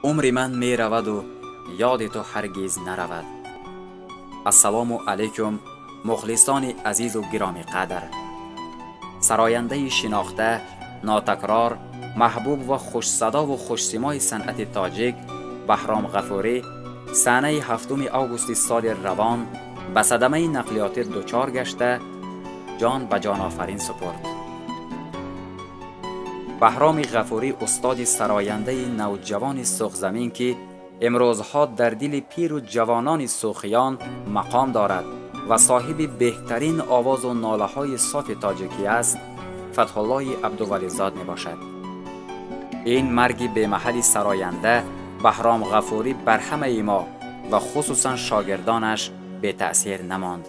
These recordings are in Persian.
عمر من می رود و یاد تو هرگز نرود. السلام علیکم مخلصان عزیز و گرامی قدر. سراینده شناخته، ناتکرار، محبوب و خوش صدا و خوش سیمای صنعت تاجیک بهرام غفوری سنه 7 آگوست سال روان به صدمه نقلیاتی دچار گشته جان به جان آفرین سپرد. بهرام غفوری استاد سراینده نوجوان سرخزمین که امروزها در دل پیر و جوانان سرخیان مقام دارد و صاحب بهترین آواز و ناله های صاف تاجیکی است، فتح الله عبدولیزاد می باشد. این مرگ به محل سراینده بهرام غفوری بر همه ما و خصوصا شاگردانش به تأثیر نماند.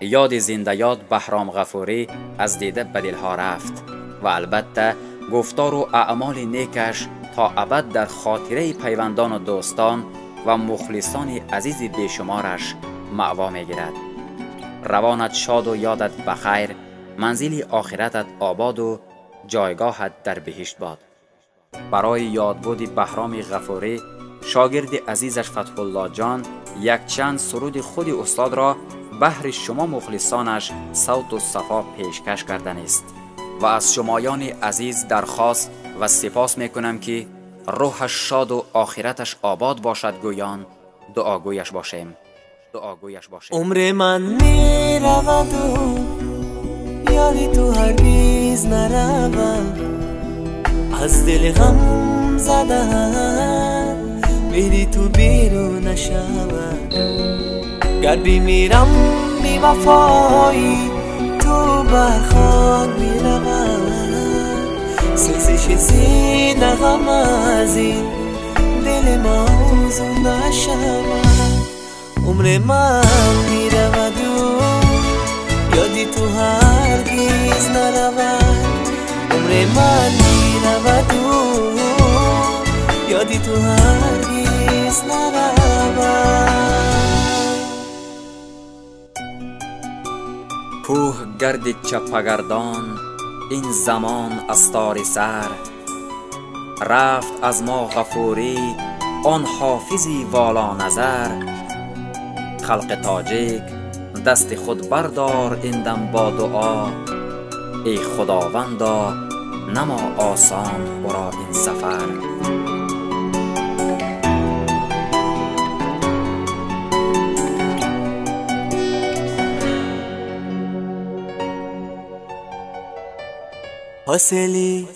یاد زنده یاد بهرام غفوری از دیده به دلها رفت و البته گفتار و اعمال نیکش تا ابد در خاطره پیوندان و دوستان و مخلصان عزیز بیشمارش مأوا می گیرد. روانت شاد و یادت بخیر، منزل آخرتت آباد و جایگاهت در بهشت باد. برای یادبود بهرام غفوری شاگرد عزیزش فتح الله جان یک چند سرود خود استاد را بهر شما مخلصانش صوت و صفا پیشکش کردن است و از شمایان عزیز درخواست و سپاس میکنم که روحش شاد و آخرتش آباد باشد گویان دعاگویش باشیم. عمر من می رود و یادی تو هرگز نرود، از دل غم زدن میری تو بیرون نشود. گر بمیرم بی وفایی تو برخوان می رود، سوزش سینه غم از این دل موزون نشود. عمر من می رود و یادی تو هرگز نرود. عمر من می رود و یادی تو هرگز نرود. کوه گرد چپگردان این زمان از تار سر، رفت از ما غفوری آن حافظی والا نظر. خلق تاجیک دست خود بردار این دم با دعا، ای خداوندا نما آسان برا این سفر. حاصلی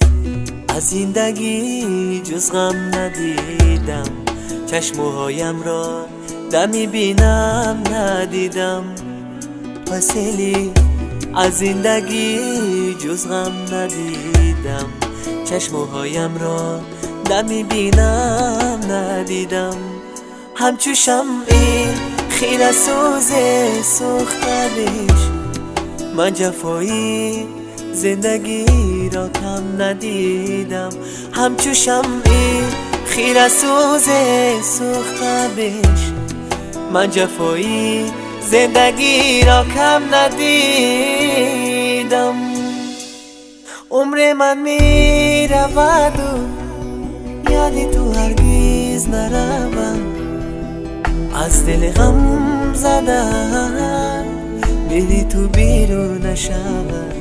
از زندگی جز غم ندیدم، چشمهایم را دمی بینم ندیدم. حاصلی از زندگی جز غم ندیدم، چشمهایم را دمی بینم ندیدم. همچو شمعی خیره سوز سوختنش، من جفایی زندگی را کم ندیدم. همچو شمعی خیره سوز سوختنش، من جفایی زندگی را کم ندیدم. عمر من می رود و یادی تو هرگز نرود، از دل غم زدن میری تو بیرون نشود.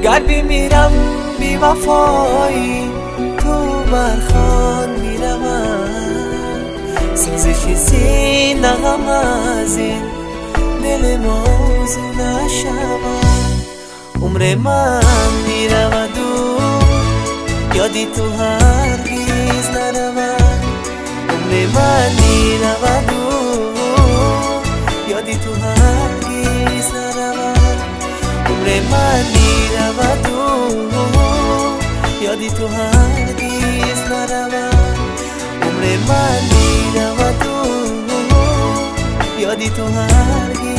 گر بمیرم بی وفایی تو برخوان می رود، سوزش سینه غم از این دل موزون نشود. عمر من می رود و یادی تو هرگز نرود. عمر من می رود و یادی تو هرگز نرود. عمر من می رود و یادی تو هرگز نرود. عمر من می رود و یادی تو هرگز